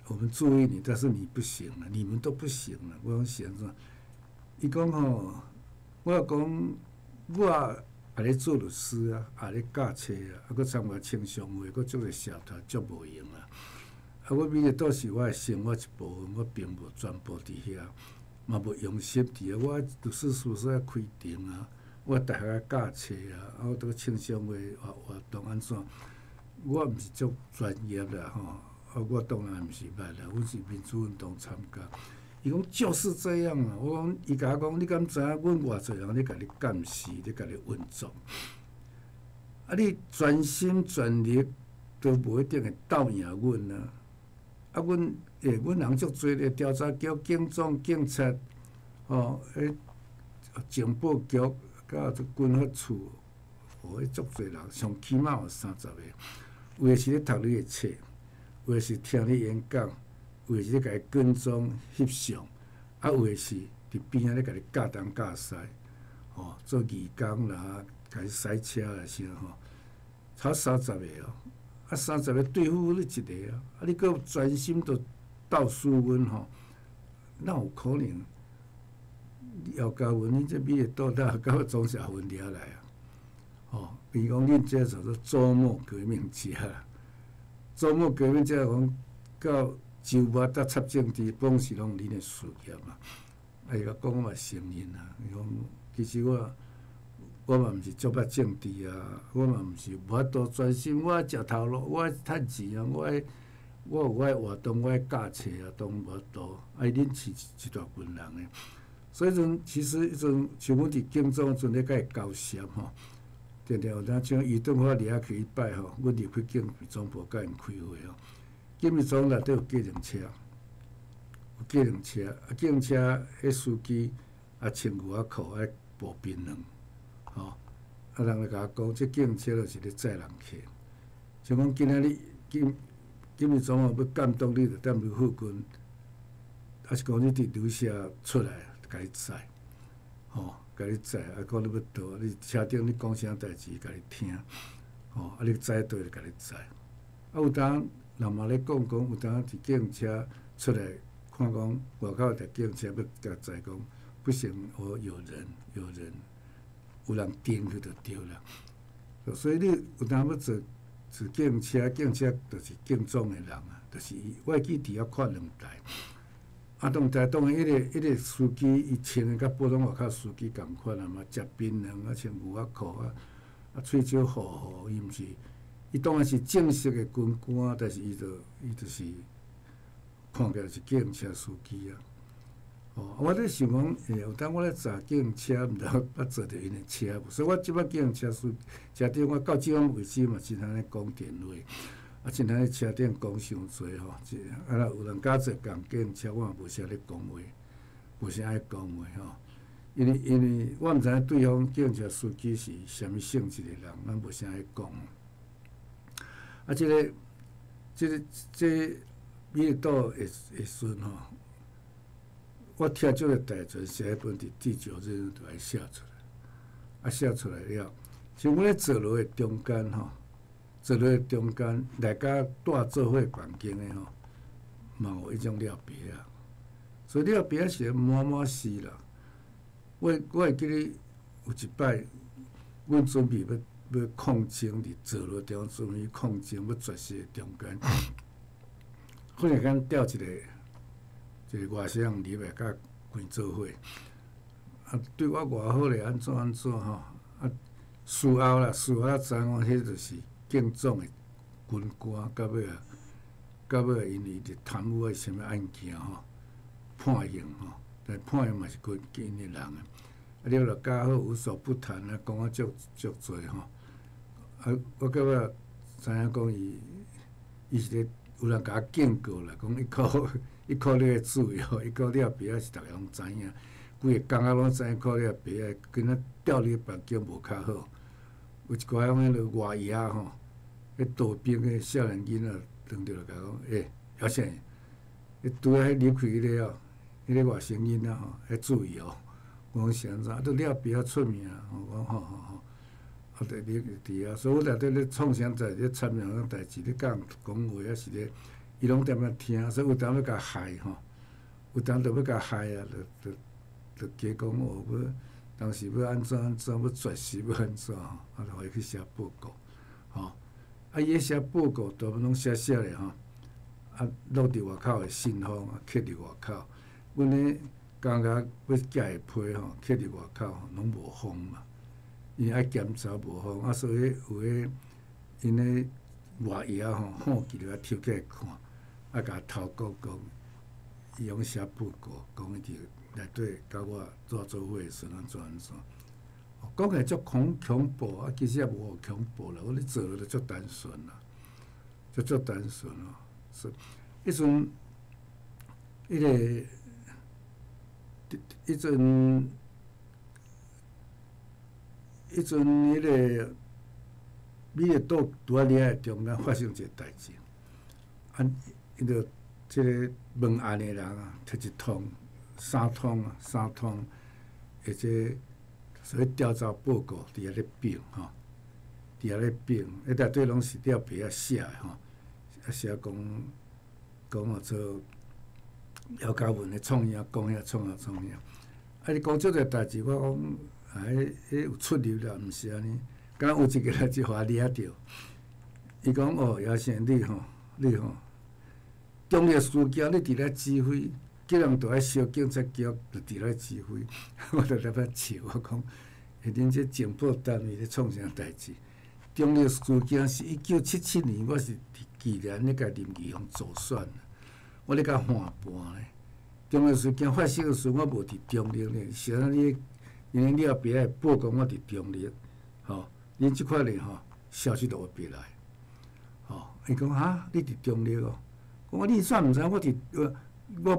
我们注意你，但是你不行了，你们都不行了。我讲是安怎？伊讲吼，我讲我也咧做律师啊，也咧教册啊，啊，佮参加青商会，佮做个社团，足无用啊。啊，我美术岛是我诶生活一部分，我并无全部伫遐，嘛无用心伫遐。我律师事务所要开庭啊，我大学教册啊，啊，我伫青商会活动安怎？我毋是足专业啦吼，啊，我当然毋是捌啦，阮是民主运动参加。伊讲就是这样啊！我讲，伊甲我讲，你敢知影？阮偌侪人咧甲你监视，咧甲你运作。啊，你全心全力都无一定会斗赢阮啊！啊，阮人足侪咧，调查局、警总、警察，吼，情报局，甲军法处，迄足侪人，上起码有30个。有诶是咧读你诶册，有诶是听你演讲。有诶是咧甲伊跟踪翕相，啊有诶是伫边仔咧甲你教东教西，吼做义工啦，甲伊驶车啦啥吼，差30个哦，啊30个对付你一个啊，啊你搁专心都斗输阮吼，哪有可能？姚嘉文，你这美术岛甲总社分掠来啊，吼，比如讲恁这叫做周末革命家，周末革命家讲到。周末搭插政治，拢是拢恁诶事业嘛。啊，伊甲讲我嘛承认啊。伊讲其实我嘛毋是足捌政治啊，我嘛毋是无法度专心。我爱食头路，我爱趁钱啊，我有我诶活动，我爱教册啊，都无法度。啊，恁是一大群人诶，所以其实像阮伫警总阵咧甲伊交涉吼，定定有当像余敦华离遐去一摆吼，阮入去警备总部甲因开会吼。警备总内底有计程车，啊，计程车迄司机啊穿牛仔裤爱步槟榔，吼，啊人来甲我讲，这计程车就是咧载人客，像讲今仔日警备总要监督你，就踮留附近，啊是讲你伫留下出来，甲你载，吼，甲你载，啊讲你要倒，你车顶你讲啥代志，甲你听，吼，啊你载倒就甲你载，啊有当。人嘛咧讲，有当伫计程车出来看讲，外口有台计程车要甲载讲，不行，我有人盯去就对啦。所以你有当要坐计程车，计程车就是警总诶人啊，就是我会记伫遐看2台，啊2台当然迄个司机伊穿诶甲普通外口司机共款啊嘛，食槟榔啊，穿牛仔裤啊，啊喙手糊，伊毋是。伊当然是正式诶军官，但是伊就是看起来是计程车司机啊。哦，我咧想讲，有当我咧查计程车，毋知捌坐着因诶车无？所以我即摆计程车车顶，我到即晚为止嘛，真通咧讲电话，啊，真通咧车顶讲伤济吼。啊，有人加坐共计程车，我嘛无啥咧讲话，无啥爱讲话吼。因为我毋知影对方计程车司机是啥物性质诶人，咱无啥爱讲。啊，这美术岛会顺吼，我听这个台船写一本伫第9日就来写出来，啊写出来了，像阮咧坐落诶中间吼，坐落诶中间，大家带做伙环境诶吼，嘛有迄种了别啊，所以了别是满满是啦。我会记得有一摆，阮准备要抗争伫坐落中，准备抗争要绝食中间，忽然间调一个外省入来，甲关做伙，啊，对我偌好咧，安怎吼？啊，事后啦，知影，迄就是警总的军官，到尾因为伫贪污诶什么案件吼，判刑吼，但判刑嘛是关因的人啊。啊，你著加好无所不谈啊，讲啊足多吼。啊，我感觉知影讲伊是咧有人甲我警告啦，讲伊靠你个注意吼，伊靠你个鼻仔是逐个拢知影，规个工仔拢知影靠你个鼻仔，跟咱调你个环境无较好。有一寡迄个外爷吼，迄当兵个少年囡仔，当着就甲讲，姚先生，你拄仔迄离开迄个外省囡仔吼，要注意哦。我讲是安怎？都了鼻仔出名啊！我讲吼。啊，伫你伫啊，所以我内底咧创啥代咧参与啥代志，咧讲话还是咧，伊拢踮咧听，所以有当要甲害吼，有当着要甲害啊，就加讲哦，要当时要安怎，要绝食要安怎吼，啊，就互伊去写报告，吼，啊，伊写报告大部分拢写咧吼，啊，落伫外口诶信封啊，刻伫外口，阮咧工价要寄诶批吼，刻伫外口拢无封嘛。因爱检查无方，啊，所以有迄因咧外爷吼，好奇着啊抽起来看，啊，甲投稿讲，伊用写报告，讲伊伫内底甲我做伙诶时阵安怎，讲起来足恐怖啊，其实也无恐怖啦，我咧做了就足单纯啦，足单纯哦，是，迄阵，迄阵，迄个美国岛拄仔掠中间发生一个代志，啊，伊着即个问案的人啊，摕一通、三通，或者所谓调查报告伫遐咧并吼，伫遐咧并，迄内底拢是了皮仔写的吼，啊写讲啊做姚嘉文的创意啊，讲遐创啊，啊你讲即个代志，我讲。啊，迄有出入啦，毋是安尼。敢若有一个人就互我掠着，伊讲哦，姚先生你吼，重要事件你伫咧指挥，叫人倒来小警察局就伫咧指挥，我就在遐笑，我讲，恁这情报单位咧创啥代志？重要事件是1977年，我是伫既然咧甲林奇宏助选，我咧甲换盘咧。重要事件发生的时，我无伫中立咧，是安尼。因为你后壁仔报告我伫中立，吼，恁即块咧吼消息都有别来，吼，伊讲哈，你伫中立哦，我你煞毋知我无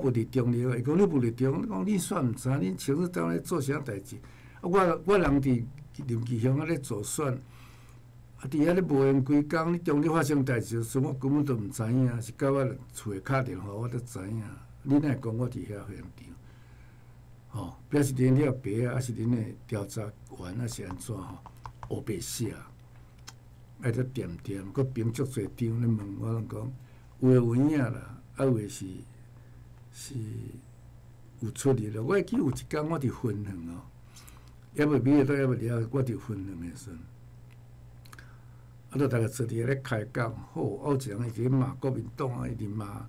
伫中立，伊讲你无伫中，我讲你煞毋知，恁情绪当咧做啥代志？啊，我人伫林奇乡啊咧助选，啊伫遐咧无闲规工，你中立发生代志时，我根本都毋知影，是到我厝诶敲电话我才知影，你哪会讲我伫遐现场？吼，表示恁了白啊，还是恁诶调查员啊，是安怎吼？黑白写，爱得点，佮评足侪张咧问我，拢讲有诶有影啦，啊有诶是有出入咯。我会记有一工我伫分园哦，也未美国岛也未了，我伫分园诶时阵，啊，都逐个坐伫遐咧开讲，好，我有一人一直骂国民党啊，一直骂。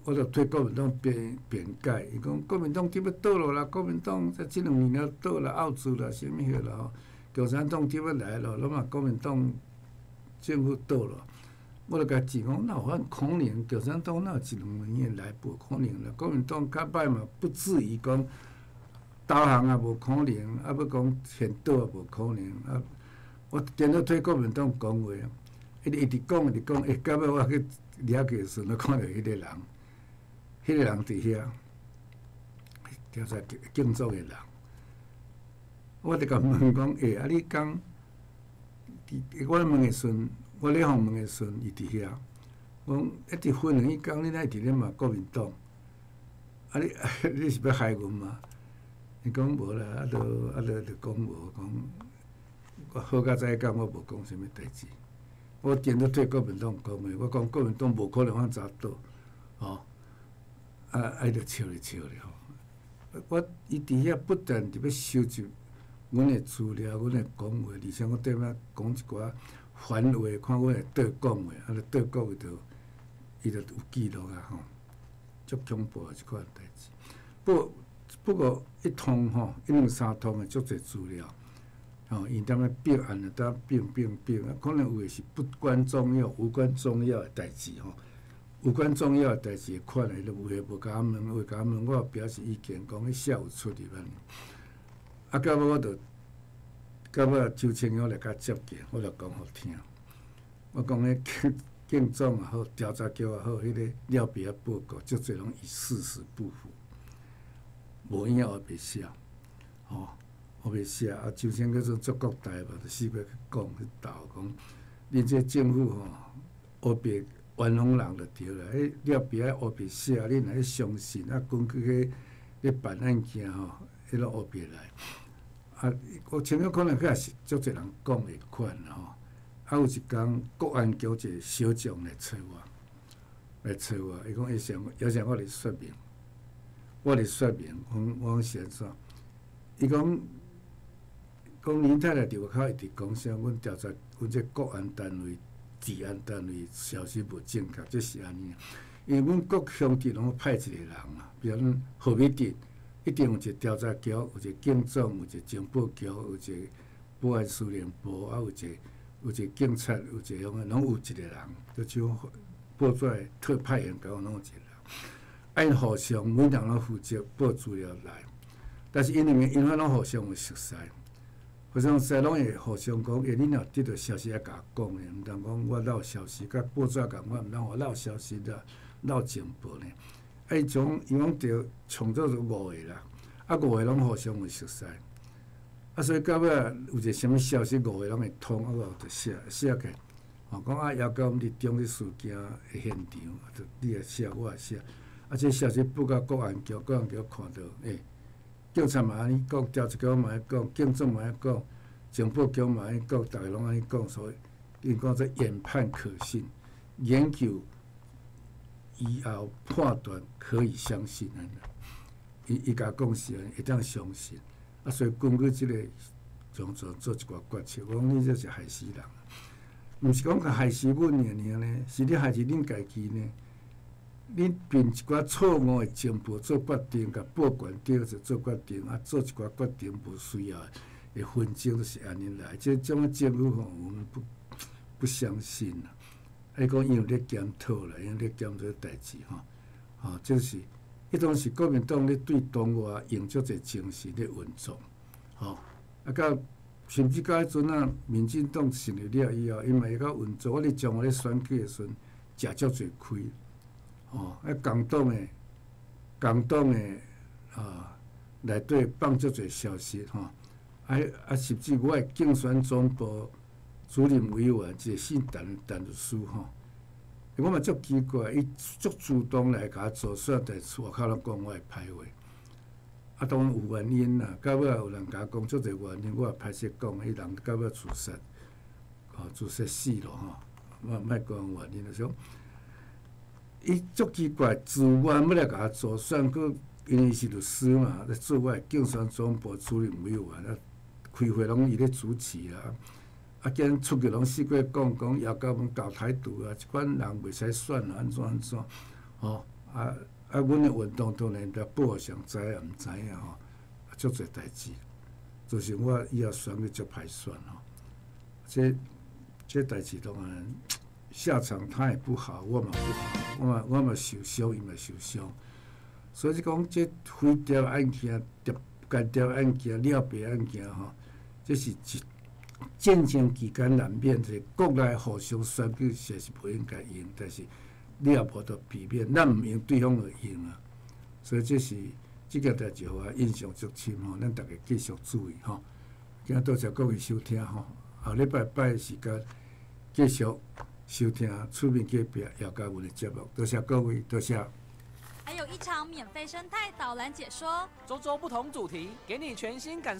我就推国民党辩解，伊讲国民党伫要倒落啦，国民党即2年了倒啦，澳洲啦，啥物迄啦吼，共产党伫要来咯，拢嘛国民党政府倒咯。我就甲伊讲，哪有法可能？共产党哪有1-2年来无可能啦？国民党较歹嘛，不至于讲导航也无可能，啊要讲现倒也无可能啊。我颠倒推国民党讲话，一直讲，到尾我去。了解时，我看到迄个人伫遐调查建筑的人，我就甲问讲，啊，你讲，我问的时阵，我咧访问的时阵，伊伫遐，我讲一直分两讲，你哪会伫咧骂国民党？啊，你是要害阮吗？伊讲无啦，啊，就讲无，讲我好甲早讲，我无讲啥物代志。我颠倒对国民党讲的，我讲国民党无可能往查倒，吼，伊就笑咧吼。伊伫遐不但伫要收集阮的资料、阮的讲话，而且我踮遐讲一寡反话，看我会倒讲话，就倒讲话伊就有记录啊吼，足恐怖的一款代志。不过一通吼，一两三通的足侪资料，吼，因踮咧并案了，搭并啊，可能有诶是不关重要、无关重要的代志吼。有关重要的代志，看来都有诶无甲问，有甲问，我表示意见，讲迄写有出入安尼。啊，到尾我就到尾周清勇来甲接见，我就讲互听。我讲迄警总也好，调查局也好，迄个了别报告，足侪拢与事实不符，无影也袂写，吼，我袂写。啊，周清勇做足国台嘛，就死要去讲去斗讲，恁这政府吼，黑白冤枉人就对啦。迄了别黑白写，恁若去相信，啊，根据去办案件吼，迄个黑白来。啊，我清勇可能佢也是足侪人讲的款吼。啊，有一天国安局一个小将来找我，伊讲要请我来说明，我讲是安怎？伊讲林太太伫外口一直讲啥，阮调查，阮这国安单位、治安单位消息无正确，这是安尼。因为阮各乡镇拢派一个人嘛，比如咱何美镇，一定有一个调查局，有一个警总，有一个情报局，有一个保安司令部，啊有一个警察，有一个拢有一个人，就像报纸特派员讲，拢有一个人。按互相每人拢负责报资料来，但是因两个因为拢互相有熟悉，互相熟拢会互相讲，你若得到消息要甲我讲的，毋通讲我漏消息，甲报纸共我毋通我漏消息啦，漏情报呢。伊种伊讲着创造出5个啦，啊5个拢互相有熟悉。啊，所以到尾有一个什物消息，5个拢会通，啊，我就写起，讲啊，要到伫中这事件的现场，就你也写，我也写，啊，这消息报到国安局看到，警察嘛安尼讲，调查局嘛安尼讲，警总嘛安尼讲，情报局嘛安尼讲，逐个拢安尼讲，所以因讲这研判可信，研究以后判断可以相信安尼，伊甲讲是安尼，会当相信。啊，所以根据即个种做一寡决策，我讲你这是害死人，毋是讲害死阮尔呢，是你害死恁家己呢。恁凭一寡错误的情报做决定，甲报关掉就做决定，啊，做一寡决定无需要的纷争就是安尼来。这种的政府吼，我们不相信啦。伊讲伊有咧检讨啦，因咧检讨代志吼，就是迄种是国民党咧对中外用足侪精神咧运作，啊，到甚至到迄阵啊，民进党成立了以后，因嘛会较运作，我咧将我咧选举的时阵，食足侪亏。共党的内底放足侪消息甚至我的竞选总部主任委员一个姓陈律师我嘛足奇怪，伊足主动来甲我做选，但是外口拢讲我会歹话，当然有原因啦。到尾有人甲我讲足侪原因，我也歹势讲，迄人到尾自杀，自杀死咯我莫讲原因就伊足奇怪，自愿要来甲我做选，佮因为是律师嘛，来做我的竞选总部主任委员，开会拢伊咧主持啦，竟出去拢四过讲要甲阮搞台独啊，一款人袂使选啊，安怎，阮的运动当然得报上知也毋知影足侪代志，就是我以后选去足歹选这代志当然。下场他也不好，我嘛不好，我嘛受伤，伊嘛受伤，所以讲这非调案件、干调案件、了别案件这是战争期间难免的，国内互相选举确实不应该用，但是你也无得避免，咱毋用对方去用啊，所以这个代志互我印象足深咱大家继续注意今多谢各位收听下礼拜的时间继续。收听出面隔壁姚嘉文的节目，多谢各位，多谢。还有一场免费生态导览解说，周周不同主题，给你全新感受。